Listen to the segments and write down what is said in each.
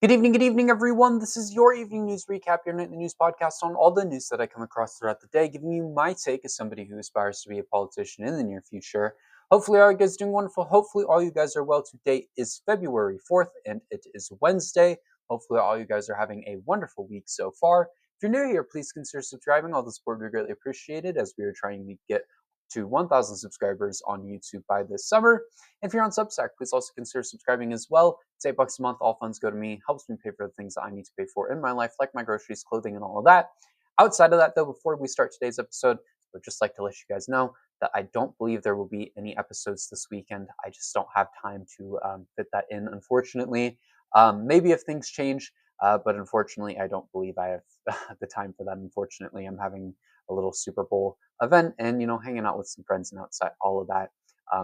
Good evening, everyone. This is your evening news recap, your nightly news podcast on all the news that I come across throughout the day, giving you my take as somebody who aspires to be a politician in the near future. Hopefully, all you guys are doing wonderful. Hopefully, all you guys are well. Today is February 4th, and it is Wednesday. Hopefully, all you guys are having a wonderful week so far. If you're new here, please consider subscribing. All the support would be greatly appreciated as we are trying to get to 1,000 subscribers on YouTube by this summer. If you're on Substack, please also consider subscribing as well. It's $8 a month. All funds go to me. Helps me pay for the things that I need to pay for in my life, like my groceries, clothing, and all of that. Outside of that, though, before we start today's episode, I would just like to let you guys know that I don't believe there will be any episodes this weekend. I just don't have time to fit that in, unfortunately. Maybe if things change, but unfortunately, I don't believe I have the time for that. Unfortunately, I'm having a little Super Bowl event and, hanging out with some friends and outside, all of that.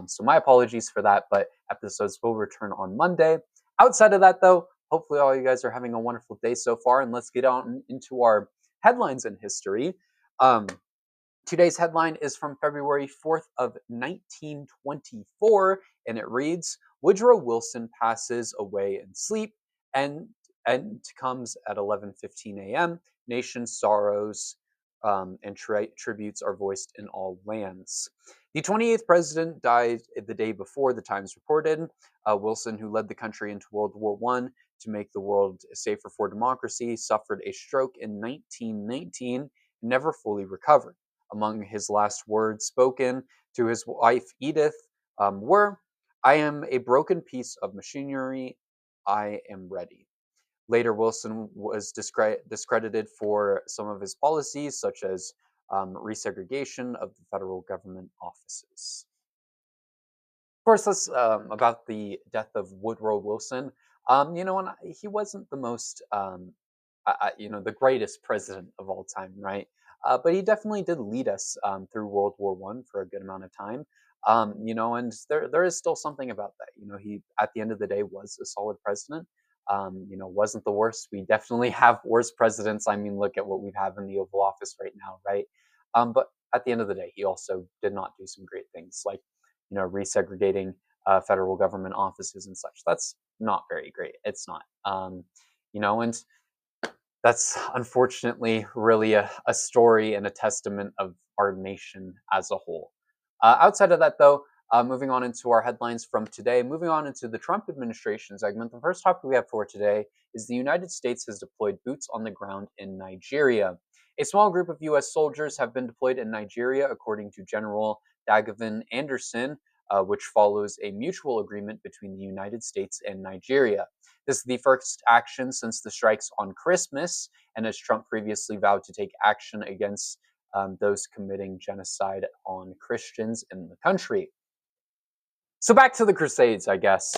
So my apologies for that, but episodes will return on Monday. Outside of that, though, hopefully all you guys are having a wonderful day so far, and let's get on into our headlines in history. Um, Today's headline is from February 4th of 1924, and it reads, Woodrow Wilson passes away in sleep, and comes at 11:15 a.m. Nation sorrows and tributes are voiced in all lands. The 28th president died the day before, the Times reported. Wilson, who led the country into World War I to make the world safer for democracy, suffered a stroke in 1919 and never fully recovered. Among his last words spoken to his wife Edith were, I am a broken piece of machinery. I am ready. Later, Wilson was discredited for some of his policies, such as resegregation of the federal government offices. Of course, that's about the death of Woodrow Wilson. And he wasn't the most, the greatest president of all time, right? But he definitely did lead us through World War One for a good amount of time. And there is still something about that. He at the end of the day was a solid president. Wasn't the worst. We definitely have worse presidents. I mean, look at what we have in the Oval Office right now, right? But at the end of the day, he also did not do some great things like resegregating federal government offices and such. That's not very great. It's not. And that's unfortunately really a story and a testament of our nation as a whole. Outside of that, though, moving on into our headlines from today, moving on into the Trump administration segment, the first topic we have for today is the United States has deployed boots on the ground in Nigeria. A small group of U.S. soldiers have been deployed in Nigeria, according to General Dagavin Anderson, which follows a mutual agreement between the United States and Nigeria. This is the first action since the strikes on Christmas, and as Trump previously vowed to take action against those committing genocide on Christians in the country. So back to the Crusades, I guess.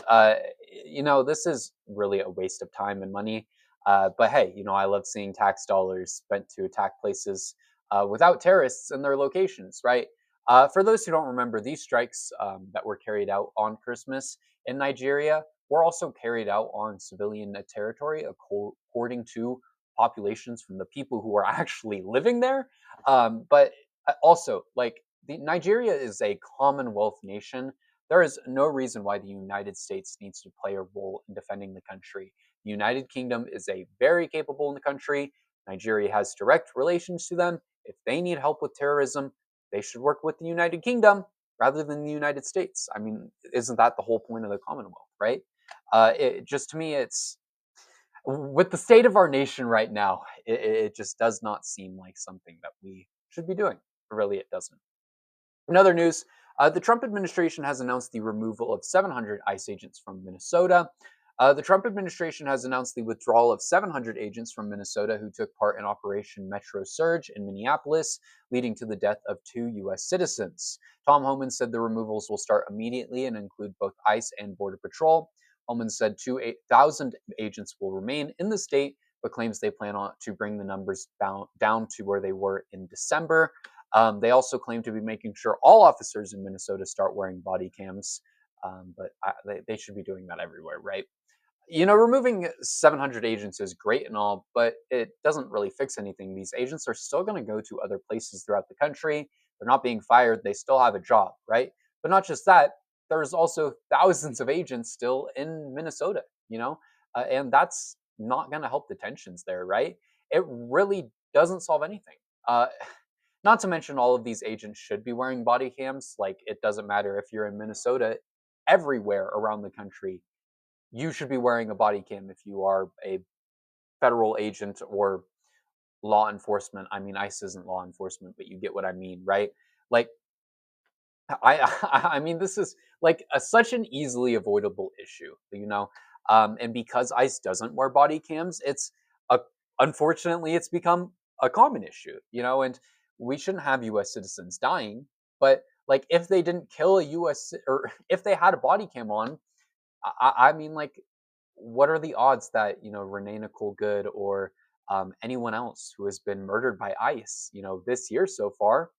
This is really a waste of time and money. But hey, I love seeing tax dollars spent to attack places without terrorists in their locations, right? For those who don't remember, these strikes that were carried out on Christmas in Nigeria were also carried out on civilian territory, according to populations from the people who are actually living there. But also, like, Nigeria is a Commonwealth nation. There is no reason why the United States needs to play a role in defending the country. The United Kingdom is a very capable country. Nigeria has direct relations to them. If they need help with terrorism, they should work with the United Kingdom rather than the United States. I mean, isn't that the whole point of the Commonwealth, right? Just to me, it's with the state of our nation right now, it just does not seem like something that we should be doing. Really, it doesn't. In other news, the Trump administration has announced the removal of 700 ICE agents from Minnesota. The Trump administration has announced the withdrawal of 700 agents from Minnesota who took part in Operation Metro Surge in Minneapolis, leading to the death of 2 U.S. citizens. Tom Homan said the removals will start immediately and include both ICE and Border Patrol. Homan said 2,000 agents will remain in the state, but claims they plan to bring the numbers down to where they were in December. They also claim to be making sure all officers in Minnesota start wearing body cams, but they should be doing that everywhere, right? Removing 700 agents is great and all, but it doesn't really fix anything. These agents are still going to go to other places throughout the country. They're not being fired. They still have a job, right? But not just that, there's also thousands of agents still in Minnesota, and that's not going to help the tensions there, right? It really doesn't solve anything. Uh, Not to mention, all of these agents should be wearing body cams. Like, it doesn't matter if you're in Minnesota, everywhere around the country, you should be wearing a body cam if you are a federal agent or law enforcement. I mean, ICE isn't law enforcement, but you get what I mean, right? Like, I mean, this is like such an easily avoidable issue, and because ICE doesn't wear body cams, it's a unfortunately it's become a common issue, and we shouldn't have U.S. citizens dying, but like if they didn't kill a U.S. or if they had a body cam on, I mean, like, what are the odds that Renee Nicole Good or anyone else who has been murdered by ICE, this year so far,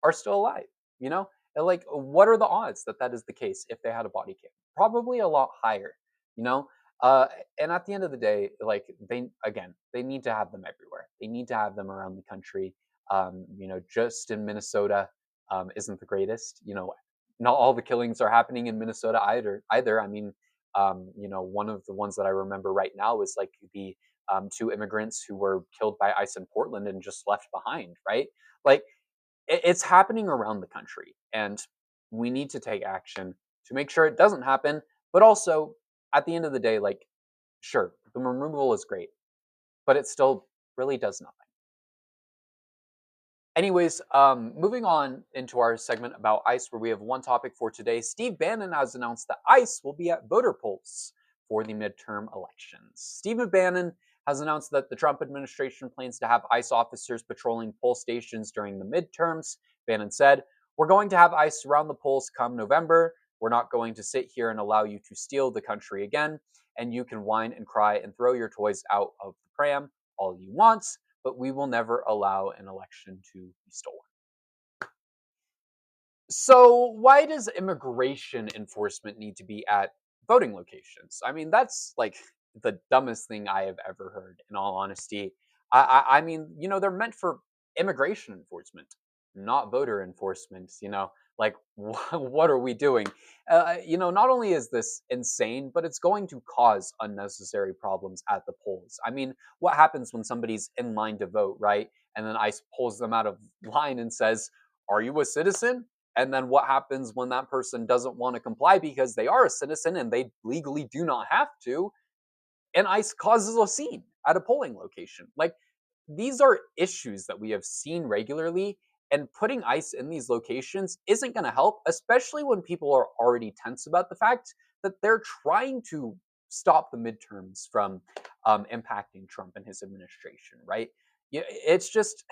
are still alive, you know? And like, what are the odds that that is the case if they had a body cam? Probably a lot higher, you know? Uh, and at the end of the day, like, they need to have them everywhere. They need to have them around the country. Just in Minnesota isn't the greatest. Not all the killings are happening in Minnesota either. I mean, one of the ones that I remember right now is like the two immigrants who were killed by ICE in Portland and just left behind, right? Like, it's happening around the country, and we need to take action to make sure it doesn't happen. But also, at the end of the day, like, sure, the removal is great, but it still really does nothing. Anyways, moving on into our segment about ICE, where we have one topic for today. Steve Bannon has announced that ICE will be at voter polls for the midterm elections. Steve Bannon has announced that the Trump administration plans to have ICE officers patrolling poll stations during the midterms. Bannon said, "We're going to have ICE around the polls come November. We're not going to sit here and allow you to steal the country again, and you can whine and cry and throw your toys out of the pram all you want, but we will never allow an election to be stolen." So, why does immigration enforcement need to be at voting locations? I mean, that's like the dumbest thing I have ever heard, in all honesty. I mean, they're meant for immigration enforcement, not voter enforcement. Like, what are we doing? Not only is this insane, but it's going to cause unnecessary problems at the polls. I mean, what happens when somebody's in line to vote, right? And then ICE pulls them out of line and says, "Are you a citizen?" And then what happens when that person doesn't want to comply because they are a citizen and they legally do not have to? And ICE causes a scene at a polling location. Like, these are issues that we have seen regularly, and putting ICE in these locations isn't going to help, especially when people are already tense about the fact that they're trying to stop the midterms from impacting Trump and his administration, right? It's just,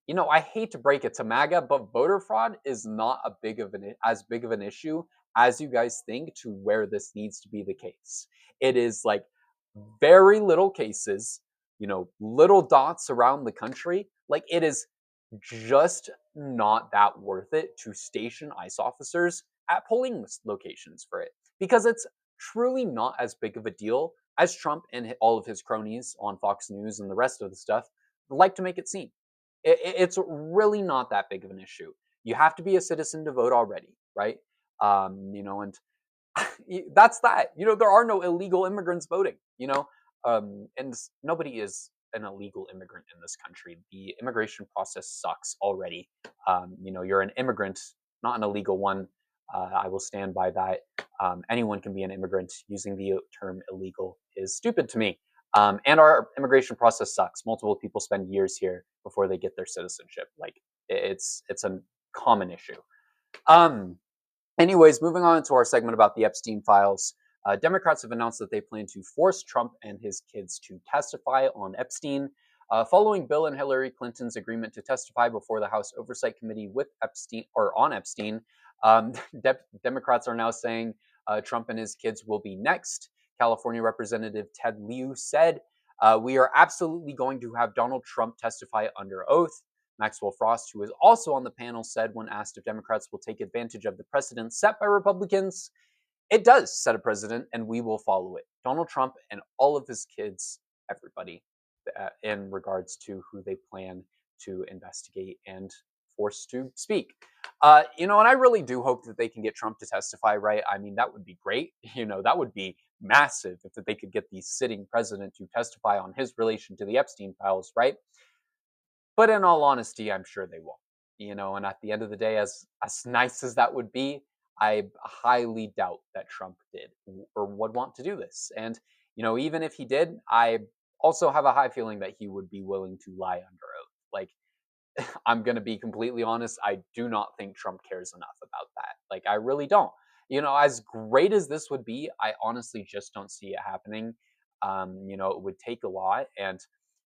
I hate to break it to MAGA, but voter fraud is not as big of an issue as you guys think, to where this needs to be the case. It is like very little cases, little dots around the country. Like, it is just not that worth it to station ICE officers at polling locations for it, because it's truly not as big of a deal as Trump and all of his cronies on Fox News and the rest of the stuff like to make it seem. It's really not that big of an issue. You have to be a citizen to vote already, right? And that's that. There are no illegal immigrants voting. And nobody is an illegal immigrant in this country. The immigration process sucks already. You're an immigrant, not an illegal one. I will stand by that. Anyone can be an immigrant. Using the term illegal is stupid to me. And our immigration process sucks. Multiple people spend years here before they get their citizenship. Like, it's a common issue. Um, Anyways, moving on to our segment about the Epstein files. Democrats have announced that they plan to force Trump and his kids to testify on Epstein. Following Bill and Hillary Clinton's agreement to testify before the House Oversight Committee with Epstein or on Epstein, um, Democrats are now saying Trump and his kids will be next. California Representative Ted Lieu said, "We are absolutely going to have Donald Trump testify under oath." Maxwell Frost, who was also on the panel, said when asked if Democrats will take advantage of the precedent set by Republicans, "It does set a precedent, and we will follow it." Donald Trump and all of his kids, everybody, in regards to who they plan to investigate and force to speak. And I really do hope that they can get Trump to testify, right? I mean, that would be great. That would be massive if they could get the sitting president to testify on his relation to the Epstein files, right? But in all honesty, I'm sure they won't. And at the end of the day, as nice as that would be, I highly doubt that Trump did or would want to do this. And even if he did, I also have a high feeling that he would be willing to lie under oath. Like, I'm going to be completely honest, I do not think Trump cares enough about that. Like, I really don't. As great as this would be, I honestly just don't see it happening. It would take a lot. And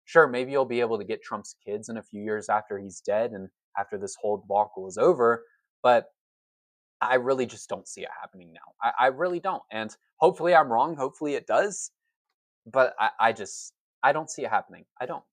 sure, maybe you'll be able to get Trump's kids in a few years after he's dead and after this whole debacle is over. But I really just don't see it happening now. I really don't. And hopefully I'm wrong. Hopefully it does. But I don't see it happening. I don't.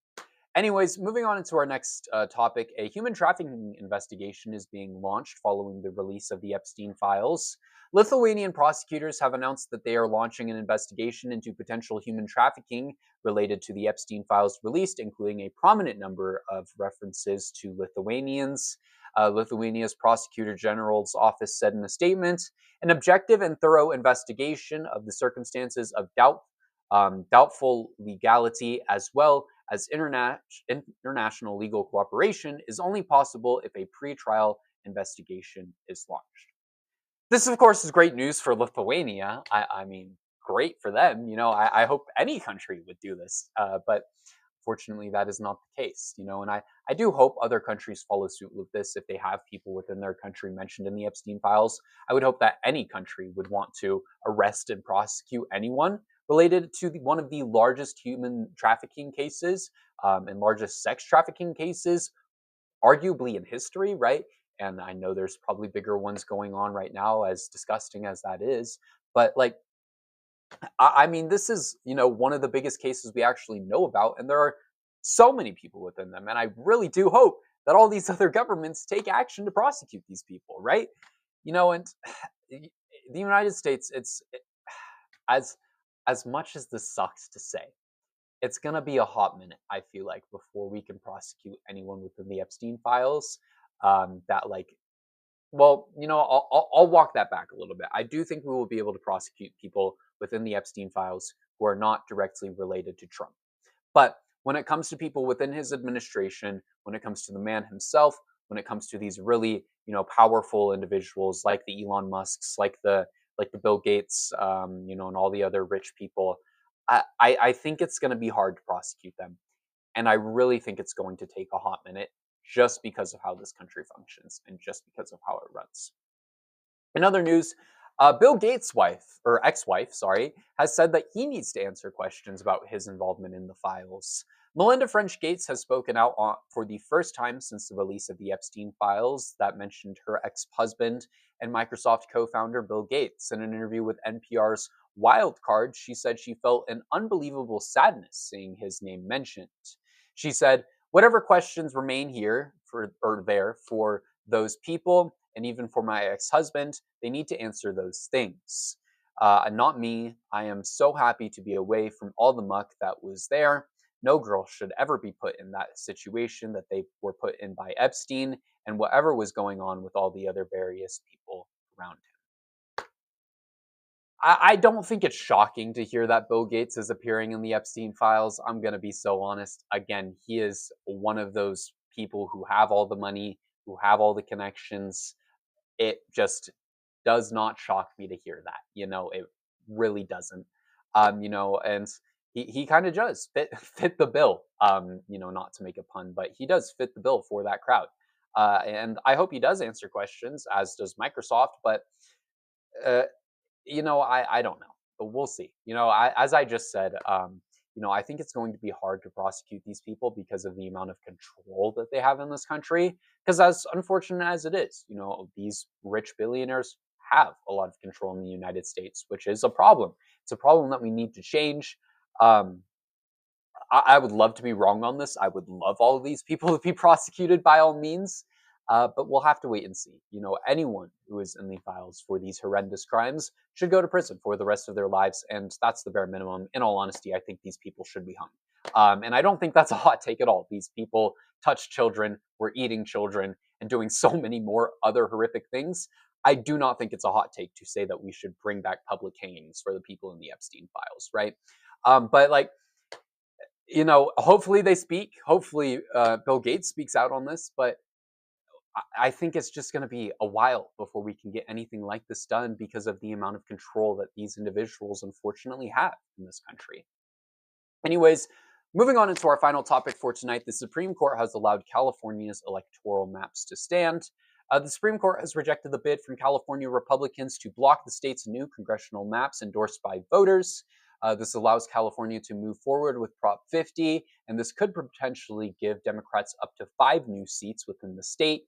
Anyways, moving on into our next topic, a human trafficking investigation is being launched following the release of the Epstein files. Lithuanian prosecutors have announced that they are launching an investigation into potential human trafficking related to the Epstein files released, including a prominent number of references to Lithuanians. Lithuania's prosecutor general's office said in a statement, an objective and thorough investigation of the circumstances of doubtful legality, as well as international legal cooperation, is only possible if a pre-trial investigation is launched. This, of course, is great news for Lithuania. I mean, great for them. I hope any country would do this, but fortunately, that is not the case. And I do hope other countries follow suit with this if they have people within their country mentioned in the Epstein files. I would hope that any country would want to arrest and prosecute anyone related to one of the largest human trafficking cases and largest sex trafficking cases, arguably in history, right? And I know there's probably bigger ones going on right now, as disgusting as that is. But like, I mean, this is, one of the biggest cases we actually know about, and there are so many people within them. And I really do hope that all these other governments take action to prosecute these people, right? And the United States, as as much as this sucks to say, it's gonna be a hot minute, I feel like, before we can prosecute anyone within the Epstein files. That like, well, I'll walk that back a little bit. I do think we will be able to prosecute people within the Epstein files who are not directly related to Trump. But when it comes to people within his administration, when it comes to the man himself, when it comes to these really, powerful individuals like the Elon Musks, like the Bill Gates, and all the other rich people, I think it's going to be hard to prosecute them, and I really think it's going to take a hot minute just because of how this country functions and just because of how it runs. In other news, Bill Gates' wife, or ex-wife, sorry, has said that he needs to answer questions about his involvement in the files. Melinda French Gates has spoken out for the first time since the release of the Epstein files that mentioned her ex-husband and Microsoft co-founder Bill Gates. In an interview with NPR's Wildcard, she said she felt an unbelievable sadness seeing his name mentioned. She said, "Whatever questions remain here for or there for those people, and even for my ex-husband, they need to answer those things. Not me. I am so happy to be away from all the muck that was there. No girl should ever be put in that situation that they were put in by Epstein and whatever was going on with all the other various people around him." I don't think it's shocking to hear that Bill Gates is appearing in the Epstein files. I'm going to be so honest. Again, he is one of those people who have all the money, who have all the connections. It just does not shock me to hear that. It really doesn't. And he kind of does fit the bill. Not to make a pun, but he does fit the bill for that crowd. And I hope he does answer questions, as does Microsoft. But uh, I don't know, but we'll see. As I just said, I think it's going to be hard to prosecute these people because of the amount of control that they have in this country. Because as unfortunate as it is, these rich billionaires have a lot of control in the United States, which is a problem. It's a problem that we need to change. Um, I would love to be wrong on this. I would love all of these people to be prosecuted by all means. But we'll have to wait and see. Anyone who is in the files for these horrendous crimes should go to prison for the rest of their lives, and that's the bare minimum. In all honesty, I think these people should be hung. And I don't think that's a hot take at all. These people touch children, were eating children, and doing so many more other horrific things. I do not think it's a hot take to say that we should bring back public hangings for the people in the Epstein files, right? But like, hopefully they speak. Hopefully Bill Gates speaks out on this. But I think it's just going to be a while before we can get anything like this done because of the amount of control that these individuals unfortunately have in this country. Anyways, moving on into our final topic for tonight, the Supreme Court has allowed California's electoral maps to stand. The Supreme Court has rejected the bid from California Republicans to block the state's new congressional maps endorsed by voters. This allows California to move forward with Prop 50, and this could potentially give Democrats up to 5 new seats within the state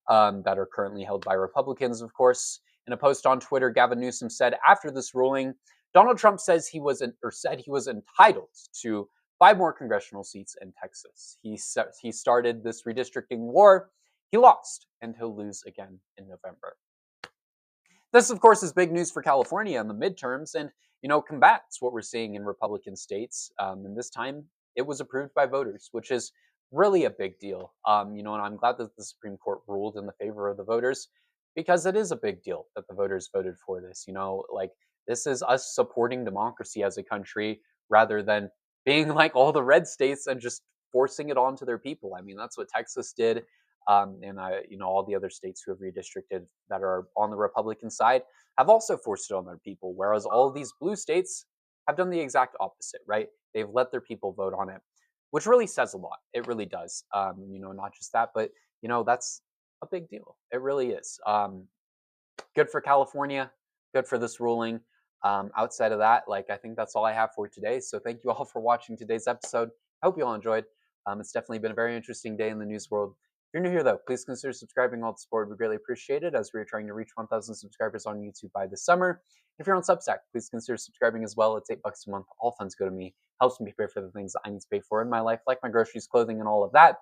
that are currently held by Republicans, of course. In a post on Twitter, Gavin Newsom said after this ruling, Donald Trump said he was entitled to 5 more congressional seats in Texas. He started this redistricting war. He lost, and he'll lose again in November. This, of course, is big news for California in the midterms, and combats what we're seeing in Republican states. And this time, it was approved by voters, which is really a big deal. And I'm glad that the Supreme Court ruled in the favor of the voters because it is a big deal that the voters voted for this. Like this is us supporting democracy as a country rather than being like all the red states and just forcing it onto their people. I mean, that's what Texas did. And all the other states who have redistricted that are on the Republican side have also forced it on their people, whereas all of these blue states have done the exact opposite, right? They've let their people vote on it, which really says a lot. It really does. Not just that, but that's a big deal. It really is. Good for California. Good for this ruling. Outside of that, I think that's all I have for today. So thank you all for watching today's episode. I hope you all enjoyed. It's definitely been a very interesting day in the news world. If you're new here, though, please consider subscribing. All the support would be greatly appreciated as we are trying to reach 1,000 subscribers on YouTube by this summer. If you're on Substack, please consider subscribing as well. It's $8 a month. All funds go to me. Helps me pay for the things that I need to pay for in my life, like my groceries, clothing, and all of that.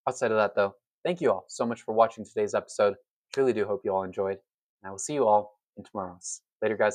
Outside of that, though, thank you all so much for watching today's episode. Truly do hope you all enjoyed. And I will see you all in tomorrow's. Later, guys.